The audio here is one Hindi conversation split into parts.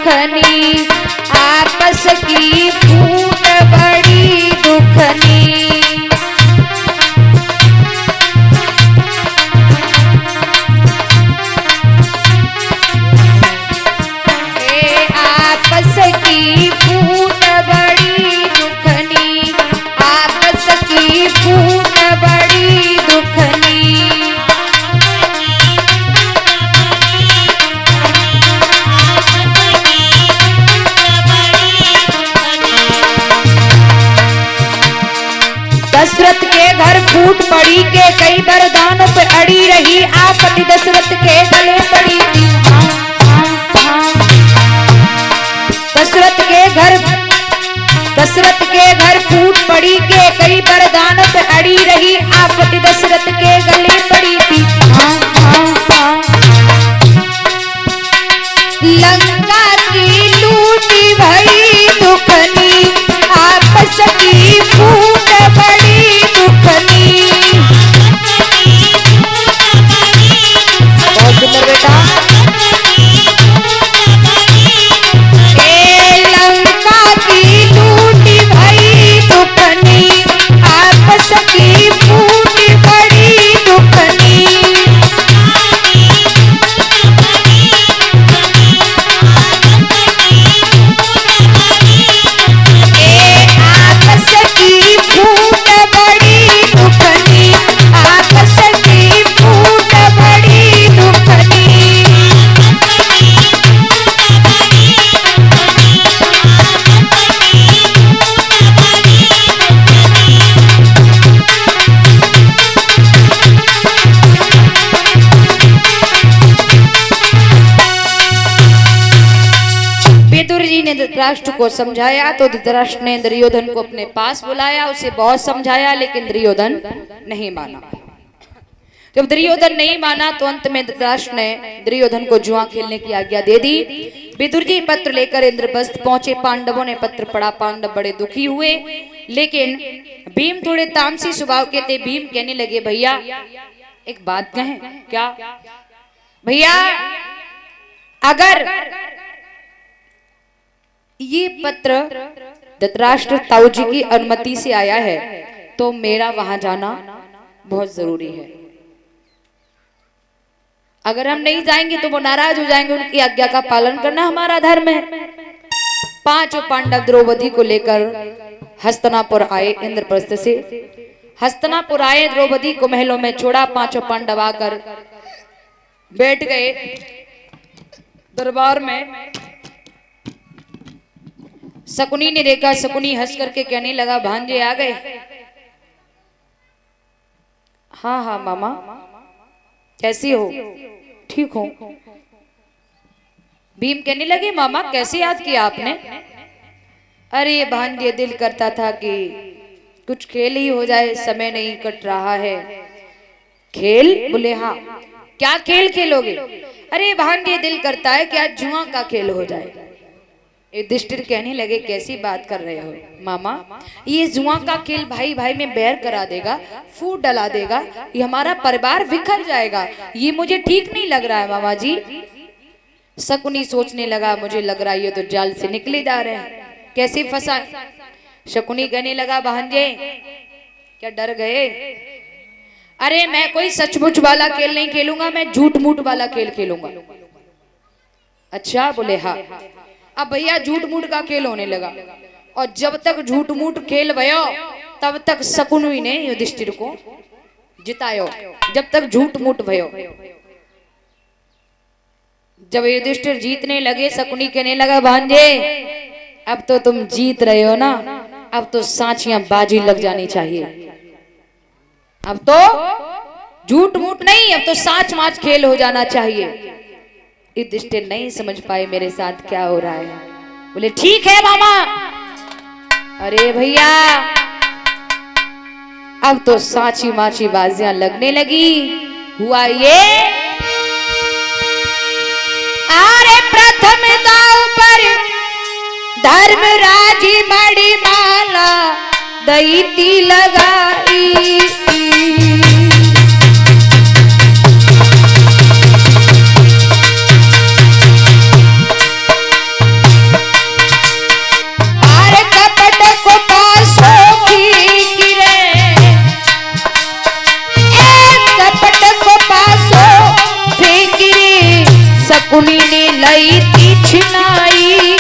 दुखनी, आपस की फूट बड़ी दुखनी। आपस की फूट बड़ी दुखनी, आपस की फूट बड़ी दुखनी। दशरथ के घर फूट पड़ी के कई वरदानों पे अड़ी रही, आपत्ति दशरथ के गले पड़ी थी। दशरथ के घर फूट पड़ी के कई वरदानों पे अड़ी रही, आपत्ति दशरथ के गले पड़ी थी। लंका की लूटी भई दुखनी, आपस की फूट बड़ी दुखनी। बहुत सुंदर बेटा। लंका की लूटी भई दुखनी, आपस की फूट बड़ी दुखनी। धृतराष्ट्र को समझाया तो धृतराष्ट्र ने दुर्योधन को अपने पास बुलाया, उसे बहुत समझाया लेकिन दुर्योधन नहीं माना। जब दुर्योधन नहीं माना तो अंत में धृतराष्ट्र ने दुर्योधन को जुआ खेलने की आज्ञा दे दी। विदुर जी पत्र लेकर इंद्रप्रस्थ पहुंचे। पांडवों ने पत्र पढ़ा, पांडव बड़े दुखी हुए, लेकिन भीम थोड़े तामसी स्वभाव के थे। भीम कहने लगे, भैया एक बात कहें क्या? भैया अगर ये पत्र धृतराष्ट्र ताऊ जी की अनुमति से आया है तो मेरा वहां जाना बहुत जरूरी है। अगर हम नहीं जाएंगे तो वो नाराज हो जाएंगे, उनकी आज्ञा का पालन करना हमारा धर्म है। पांचों पांडव द्रौपदी को लेकर हस्तिनापुर आए। इंद्रप्रस्थ से हस्तिनापुर आए, द्रौपदी को महलों में छोड़ा। पांचों पांडव आकर बैठ गए दरबार में। शकुनी ने देखा, शकुनी हंस करके कहने लगा, भांजे आ गए? हाँ हाँ मामा, कैसी हो? ठीक हो? भीम कहने लगे, मामा कैसे याद किया आपने? अरे भांजे दिल करता था कि कुछ खेल ही हो जाए, समय नहीं कट रहा है। खेल? बोले हाँ। क्या खेल खेलोगे? अरे भांजे दिल करता है कि आज जुआ का खेल हो जाए। युधिष्ठिर कहने लगे, कैसी बात कर रहे हो मामा? ये जुआ का खेल भाई भाई में बैर करा देगा, फूट डला देगा, ये हमारा परिवार बिखर जाएगा। ये मुझे ठीक नहीं लग रहा है मामा जी। शकुनी सोचने लगा, मुझे लग रहा है ये तो जाल से निकले जा रहे हैं, कैसे फंसा। शकुनी कहने लगा, भांजे क्या डर गए? अरे मैं कोई सचमुच वाला खेल नहीं खेलूंगा, मैं झूठ मूठ वाला खेल खेलूंगा। अच्छा? बोले हाँ। अब भैया झूठ मूठ का खेल होने लगा, और जब तक झूठ मूठ खेल भयो तब तक शकुनी ने युधिष्ठिर को जितायो। जब तक झूठ मूठ भयो, जब युधिष्ठिर जीतने लगे, शकुनी कहने लगा, भांजे अब तो तुम जीत रहे हो ना, अब तो सांचियां बाजी लग जानी चाहिए। अब तो झूठ मूठ नहीं, अब तो सांच माच खेल हो जाना चाहिए। युधिष्ठिर नहीं समझ पाए मेरे साथ क्या हो रहा है। बोले ठीक है मामा। अरे भैया अब तो सांची माची बाजियां लगने लगी। हुआ ये, अरे प्रथम दाव पर धर्मराज बड़ी माला दैती लगाई। लई तीछनाई।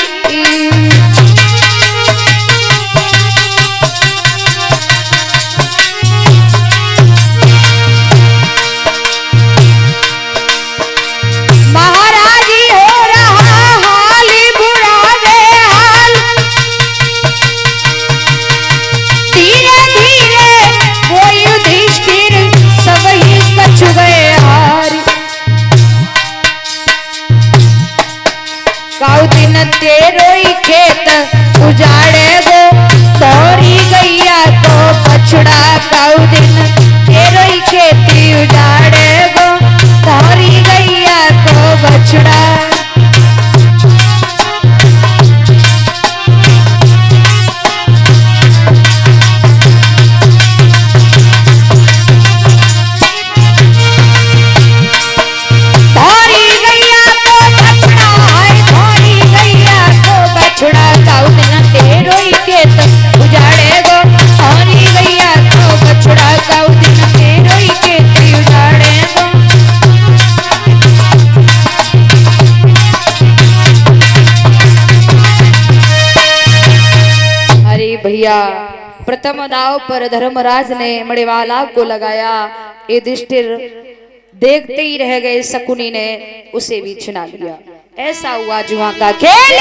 महाराजी हो रहा हाल बुरा दे हाल, धीरे धीरे वो युधिष्ठिर सब ही कछ गए हार। काउ दिन तेरो ही खेत उजाड़े गो, तोरी गैया को बछड़ा। काउ दिन तेरो ही खेती उजाड़े गो, तोरी गैया को बछड़ा। तोरी गैया को बछड़ा है, तोरी गैया को बछड़ा। काउ दिन तेरो ही खेत उजाड़े गो, तोरी गैया को बछड़ा। काउ दिन तेरो ही खेती उजाड़े गो। अरे भैया, प्रथम दाव पर धर्मराज ने मणिवाला को लगाया। युधिष्ठिर देखते ही रह गए, शकुनी ने उसे भी छिना लिया। ऐसा हुआ जुआ का खेल।